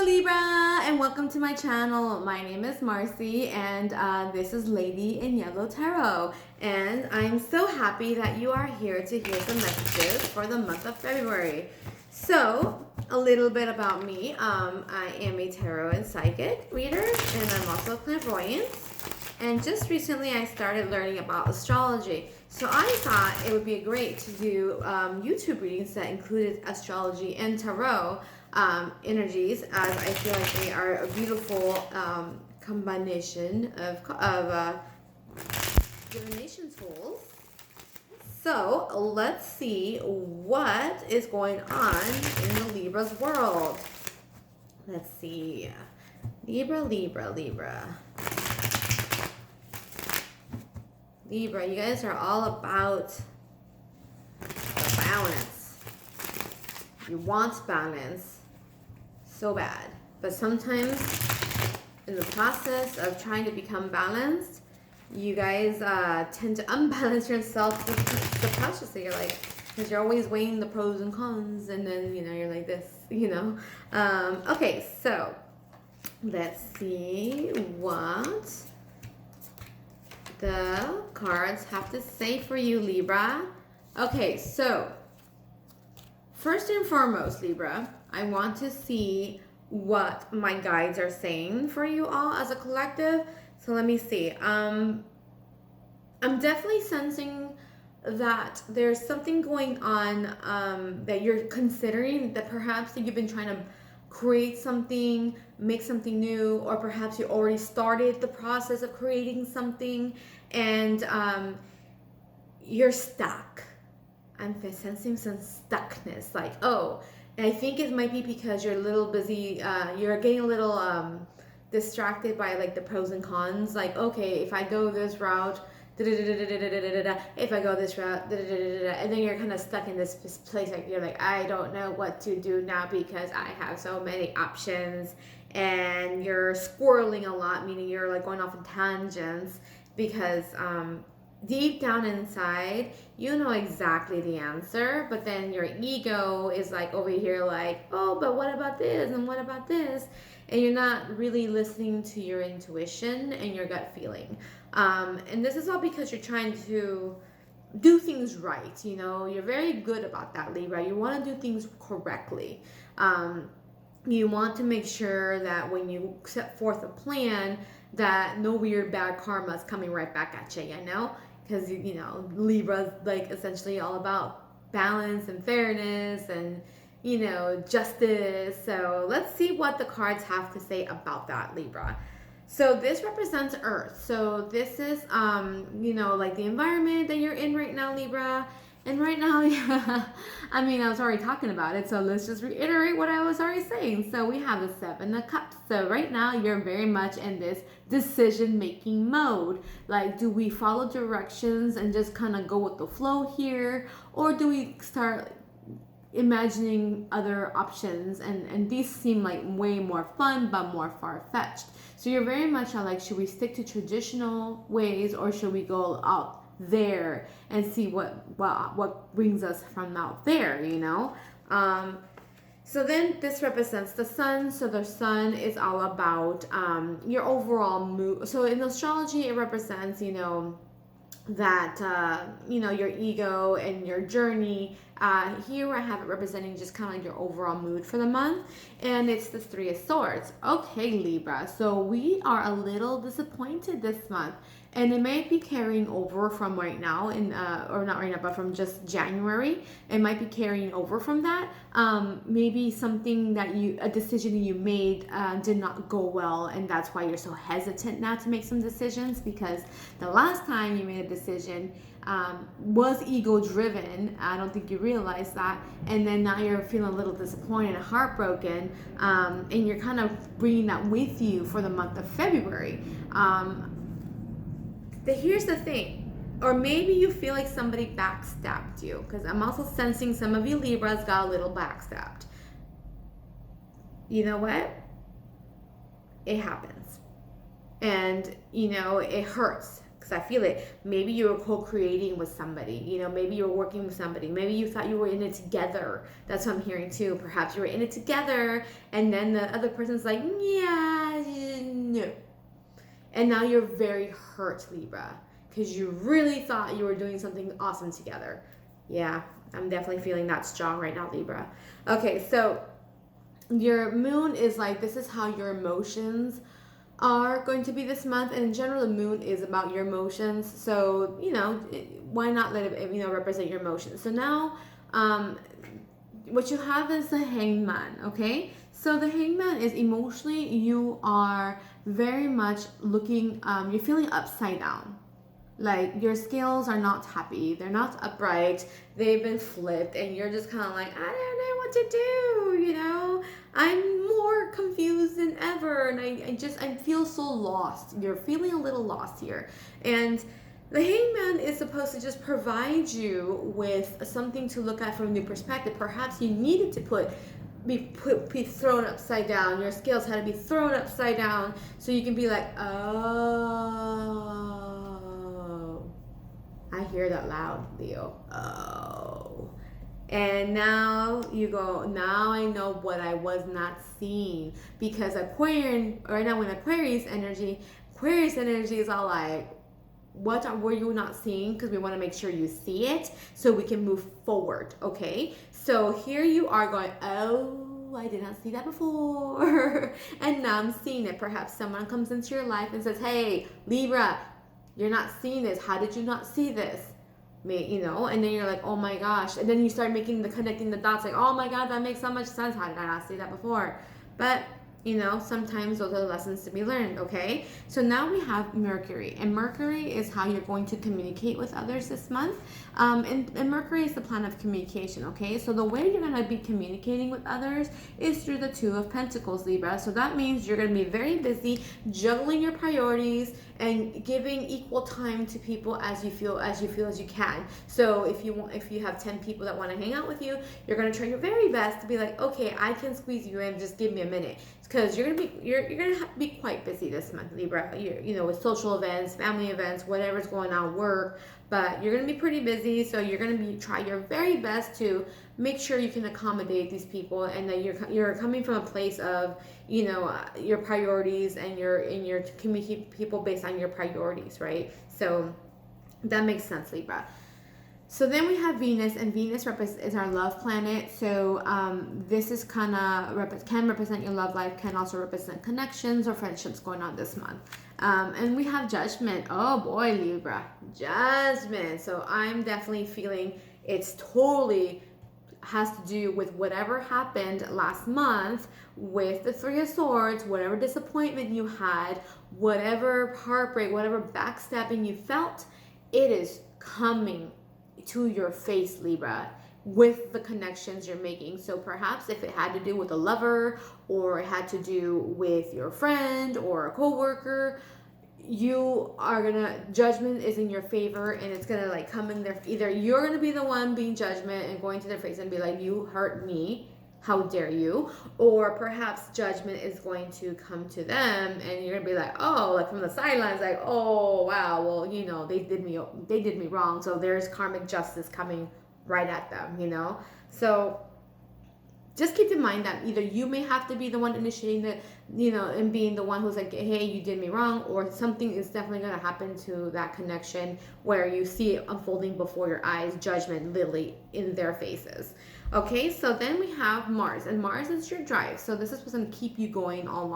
Libra, and welcome to my channel. My name is Marcy, and this is Lady in Yellow Tarot. And I'm so happy that you are here to hear some messages for the month of February. So, a little bit about me. I am a tarot and psychic reader, and I'm also a clairvoyant. And just recently, I started learning about astrology. So I thought it would be great to do YouTube readings that included astrology and tarot energies, as I feel like they are a beautiful combination of divination tools. So let's see what is going on in the Libra's world. Let's see. Libra, Libra, Libra. Libra, you guys are all about the balance. You want balance so bad, but sometimes in the process of trying to become balanced, you guys tend to unbalance yourself subconsciously. You're like, because you're always weighing the pros and cons, and then you're like this, okay, so let's see what the cards have to say for you, Libra. Okay, so first and foremost, Libra, I want to see what my guides are saying for you all as a collective. So let me see. I'm definitely sensing that there's something going on that you're considering, that perhaps that you've been trying to create something, make something new, or perhaps you already started the process of creating something and you're stuck. I'm sensing some stuckness, like, oh, and I think it might be because you're a little busy, you're getting a little distracted by like the pros and cons, like, okay, if I go this route, if I go this route, and then you're kind of stuck in this place, like you're like, I don't know what to do now because I have so many options, and you're squirreling a lot, meaning you're like going off in tangents because deep down inside, you know exactly the answer, but then your ego is like over here like, oh, but what about this and what about this? And you're not really listening to your intuition and your gut feeling. And this is all because you're trying to do things right. You're very good about that, Libra. You want to do things correctly. You want to make sure that when you set forth a plan, that no weird bad karma is coming right back at you, because Libra's like essentially all about balance and fairness and justice. So let's see what the cards have to say about that, Libra. So this represents Earth. So this is like the environment that you're in right now, Libra. And right now, I was already talking about it, so let's just reiterate what I was already saying. So we have the Seven of Cups. So right now, you're very much in this decision-making mode. Like, do we follow directions and just kind of go with the flow here? Or do we start imagining other options? And these seem like way more fun, but more far-fetched. So you're very much like, should we stick to traditional ways, or should we go out there and see what brings us from out there? So then this represents the sun. So the sun is all about your overall mood. So in astrology, it represents that your ego and your journey. Here I have it representing just kind of like your overall mood for the month, and it's the Three of Swords. Okay, Libra, so we are a little disappointed this month, and it might be carrying over from right now, or not right now, but from just January. It might be carrying over from that. Maybe something that a decision you made did not go well, and that's why you're so hesitant now to make some decisions, because the last time you made a decision was ego driven. I don't think you realize that, and then now you're feeling a little disappointed and heartbroken, and you're kind of bringing that with you for the month of February. Here's the thing, or maybe you feel like somebody backstabbed you, because I'm also sensing some of you Libras got a little backstabbed. You know what? It happens, and it hurts. because I feel it. Maybe you were co-creating with somebody, you know, maybe you were working with somebody, maybe you thought you were in it together. That's what I'm hearing too. Perhaps you were in it together, and then the other person's like, yeah, no. And now you're very hurt, Libra, because you really thought you were doing something awesome together. Yeah, I'm definitely feeling that strong right now, Libra. Okay, so your moon is like, this is how your emotions are going to be this month. And in general, the moon is about your emotions. So, you know, why not let it, you know, represent your emotions? So now, what you have is the hangman, okay? So the hangman is emotionally, you are very much looking, you're feeling upside down. Like your scales are not happy, they're not upright, they've been flipped, and you're just kind of like, I don't know what to do, you know? I'm more confused than ever, and I feel so lost. You're feeling a little lost here. And the hangman is supposed to just provide you with something to look at from a new perspective. Perhaps you needed to be thrown upside down. Your scales had to be thrown upside down so you can be like, oh, I hear that loud, Leo. Oh. And now you go, now I know what I was not seeing. Because Aquarian, right now when Aquarius energy is all like, what were you not seeing? Because we want to make sure you see it so we can move forward, okay? So here you are going, oh, I did not see that before. And now I'm seeing it. Perhaps someone comes into your life and says, hey, Libra, you're not seeing this. How did you not see this? You know, and then you're like, oh my gosh. And then you start connecting the dots like, oh my God, that makes so much sense. How did I not see that before? But you know, sometimes those are the lessons to be learned, okay? So now we have Mercury. And Mercury is how you're going to communicate with others this month. And Mercury is the planet of communication, okay? So the way you're going to be communicating with others is through the Two of Pentacles, Libra. So that means you're going to be very busy juggling your priorities and giving equal time to people as you feel as you can. So if you have 10 people that want to hang out with you, you're going to try your very best to be like, okay, I can squeeze you in, just give me a minute. Because you're gonna be quite busy this month, Libra. You know, with social events, family events, whatever's going on, work. But you're gonna be pretty busy, so you're gonna try your very best to make sure you can accommodate these people, and that you're coming from a place of, you know, your priorities, and you're communicating people based on your priorities, right? So that makes sense, Libra. So then we have Venus, and Venus is our love planet. So this is kind of can represent your love life, can also represent connections or friendships going on this month. And we have Judgment. Oh boy, Libra, Judgment. So I'm definitely feeling it's totally has to do with whatever happened last month with the Three of Swords, whatever disappointment you had, whatever heartbreak, whatever backstabbing you felt, it is coming to your face, Libra, with the connections you're making. So perhaps if it had to do with a lover, or it had to do with your friend or a coworker, Judgment is in your favor, and it's gonna like come in there. Either you're gonna be the one being Judgment and going to their face and be like, you hurt me, how dare you? Or perhaps Judgment is going to come to them, and you're gonna be like, oh, like from the sidelines, like, oh wow, well, you know, they did me wrong, so there's karmic justice coming right at them, you know. So just keep in mind that either you may have to be the one initiating the, you know, and being the one who's like, hey, you did me wrong, or something is definitely going to happen to that connection where you see it unfolding before your eyes, Judgment literally in their faces. Okay, so then we have Mars, and Mars is your drive. So this is what's going to keep you going all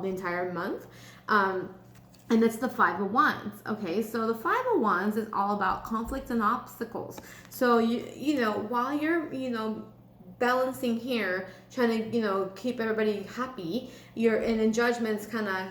the entire month. And it's the Five of Wands. Okay, so the Five of Wands is all about conflicts and obstacles. So you know, while you're, you know, balancing here, trying to, you know, keep everybody happy, and in Judgment's kind of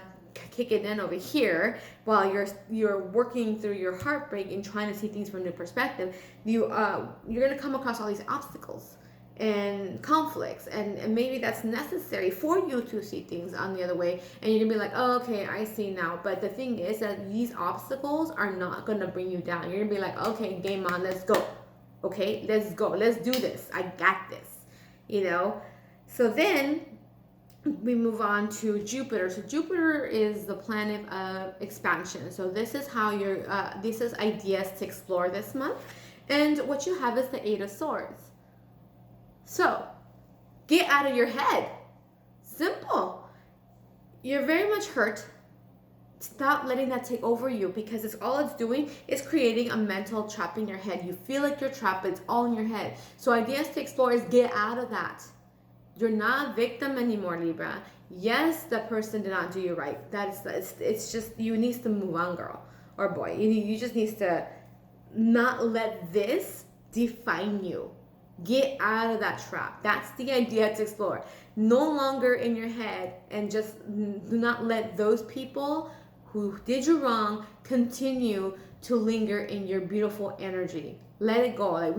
kicking in over here while you're working through your heartbreak and trying to see things from a new perspective. You're going to come across all these obstacles and conflicts, and maybe that's necessary for you to see things on the other way, and you're gonna be like, oh, okay, I see now. But the thing is that these obstacles are not gonna bring you down. You're gonna be like, okay, game on, let's go. Okay, let's go, let's do this, I got this, you know. So then we move on to Jupiter. So Jupiter is the planet of expansion. So this is how this is ideas to explore this month. And what you have is the Eight of Swords. So get out of your head. Simple. You're very much hurt. Stop letting that take over you, because it's doing is creating a mental trap in your head. You feel like you're trapped, but it's all in your head. So ideas to explore is get out of that. You're not a victim anymore, Libra. Yes, that person did not do you right. It's just, you need to move on, girl or boy. You just need to not let this define you. Get out of that trap. That's the idea to explore. No longer in your head, and just do not let those people who did you wrong continue to linger in your beautiful energy. Let it go. Like,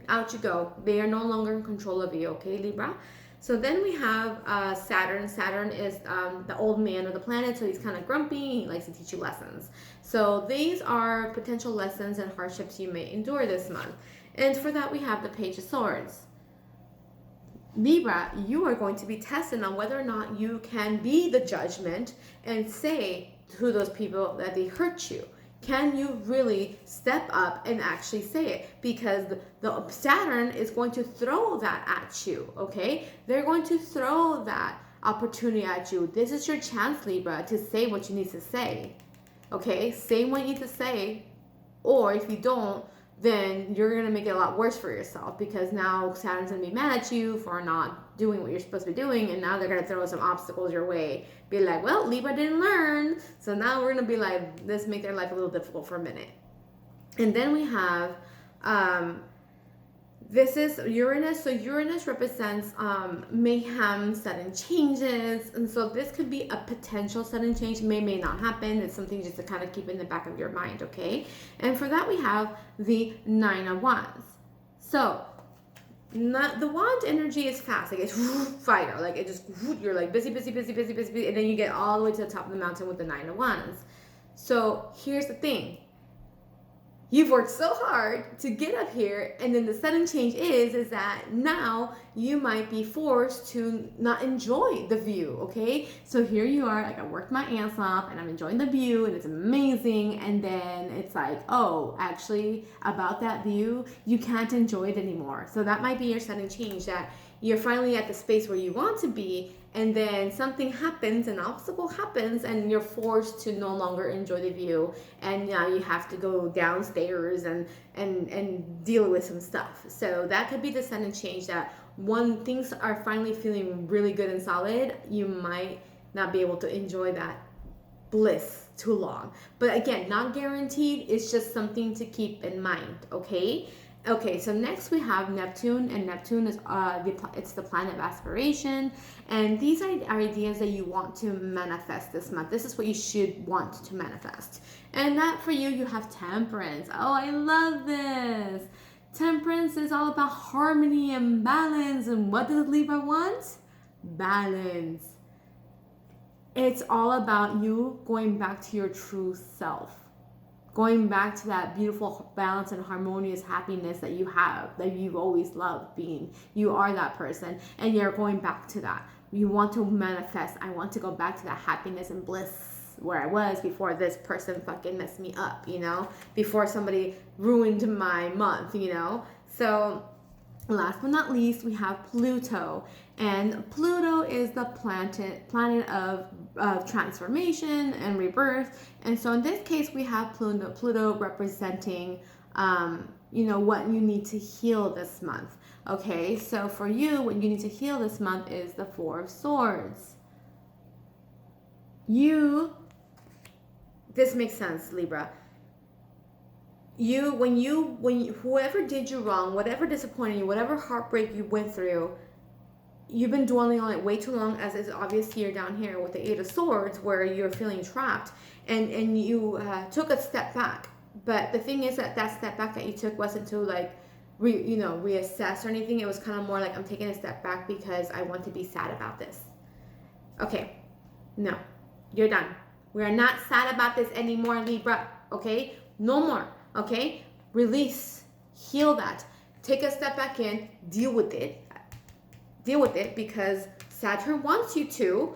out you go. They are no longer in control of you, okay, Libra? So then we have Saturn. Saturn is the old man of the planet, so he's kind of grumpy. He likes to teach you lessons. So these are potential lessons and hardships you may endure this month. And for that, we have the Page of Swords. Libra, you are going to be tested on whether or not you can be the judgment and say to those people that they hurt you. Can you really step up and actually say it? Because the Saturn is going to throw that at you, okay? They're going to throw that opportunity at you. This is your chance, Libra, to say what you need to say, okay? Say what you need to say, or if you don't, then you're going to make it a lot worse for yourself, because now Saturn's going to be mad at you for not doing what you're supposed to be doing, and now they're going to throw some obstacles your way. Be like, well, Libra didn't learn, so now we're going to be like, let's make their life a little difficult for a minute. And then we have, this is Uranus. So Uranus represents mayhem, sudden changes. And so this could be a potential sudden change. May not happen. It's something just to kind of keep in the back of your mind, okay? And for that, we have the Nine of Wands. So the wand energy is fast. Like, it's fire. Like, it just, you're like busy. And then you get all the way to the top of the mountain with the Nine of Wands. So here's the thing. You've worked so hard to get up here, and then the sudden change is that now you might be forced to not enjoy the view, okay? So here you are, like, I worked my ass off, and I'm enjoying the view, and it's amazing, and then it's like, oh, actually, about that view, you can't enjoy it anymore. So that might be your sudden change, that you're finally at the space where you want to be, and then something happens, an obstacle happens, and you're forced to no longer enjoy the view, and now you have to go downstairs and deal with some stuff. So that could be the sudden change, that when things are finally feeling really good and solid, you might not be able to enjoy that bliss too long. But again, not guaranteed. It's just something to keep in mind, okay? Okay, so next we have Neptune, and Neptune is it's the planet of aspiration, and these are ideas that you want to manifest this month. This is what you should want to manifest. And that for you, you have Temperance. Oh, I love this. Temperance is all about harmony and balance. And what does Libra want? Balance. It's all about you going back to your true self. Going back to that beautiful balance and harmonious happiness that you have, that you've always loved being. You are that person, and you're going back to that. You want to manifest. I want to go back to that happiness and bliss where I was before this person fucking messed me up, you know? Before somebody ruined my month, you know? So last but not least, we have Pluto. And Pluto is the planet of transformation and rebirth. And so in this case, we have Pluto representing, what you need to heal this month. Okay, so for you, what you need to heal this month is the Four of Swords. This makes sense, Libra. Whoever did you wrong, whatever disappointed you, whatever heartbreak you went through, you've been dwelling on it way too long, as is obvious here down here with the Eight of Swords, where you're feeling trapped, and you took a step back. But the thing is that step back that you took wasn't to reassess or anything. It was kind of more like, I'm taking a step back because I want to be sad about this. Okay, no, you're done. We are not sad about this anymore, Libra. Okay, no more. Okay, release, heal that. Take a step back in, deal with it, because Saturn wants you to.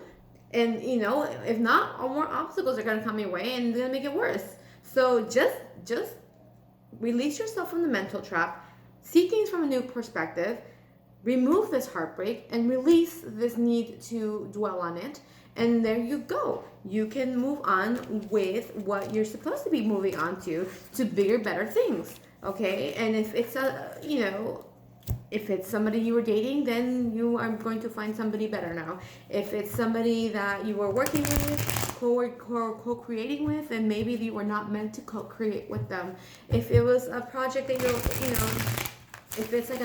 And, you know, if not, more obstacles are going to come your way and they're going to make it worse. So just release yourself from the mental trap, see things from a new perspective, remove this heartbreak, and release this need to dwell on it. And there you go. You can move on with what you're supposed to be moving on to bigger, better things. Okay? And if it's if it's somebody you were dating, then you are going to find somebody better now. If it's somebody that you were working with, co-creating with, then maybe you were not meant to co-create with them. If it was a project that if it's like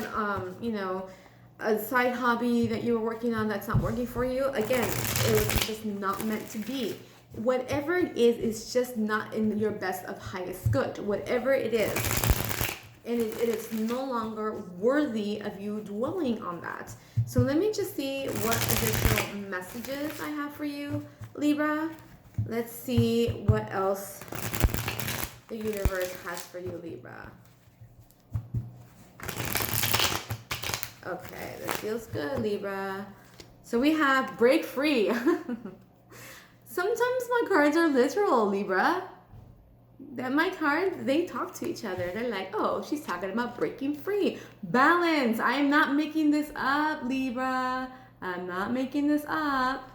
a side hobby that you were working on that's not working for you, again, it was just not meant to be. Whatever it is just not in your best of highest good. Whatever it is. And it is no longer worthy of you dwelling on that. So let me just see what additional messages I have for you, Libra. Let's see what else the universe has for you, Libra. Okay, that feels good, Libra. So we have break free. Sometimes my cards are literal, Libra. That my cards, they talk to each other. They're like, oh, she's talking about breaking free. Balance. I am not making this up, Libra. I'm not making this up.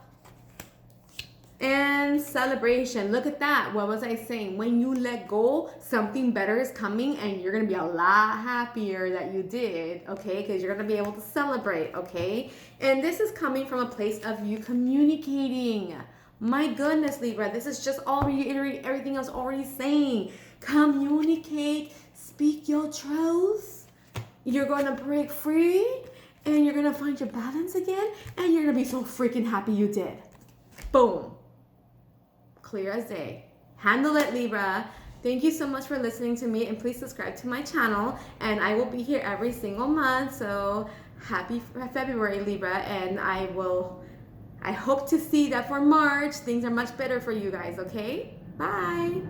And celebration. Look at that. What was I saying? When you let go, something better is coming and you're going to be a lot happier that you did, okay? Because you're going to be able to celebrate, okay? And this is coming from a place of you communicating. My goodness, Libra, this is just all reiterating everything I was already saying. Communicate, speak your truth. You're going to break free and you're going to find your balance again and you're going to be so freaking happy you did. Boom. Clear as day. Handle it, Libra. Thank you so much for listening to me, and please subscribe to my channel, and I will be here every single month. So happy February, Libra, and I hope to see that for March things are much better for you guys, okay? Bye.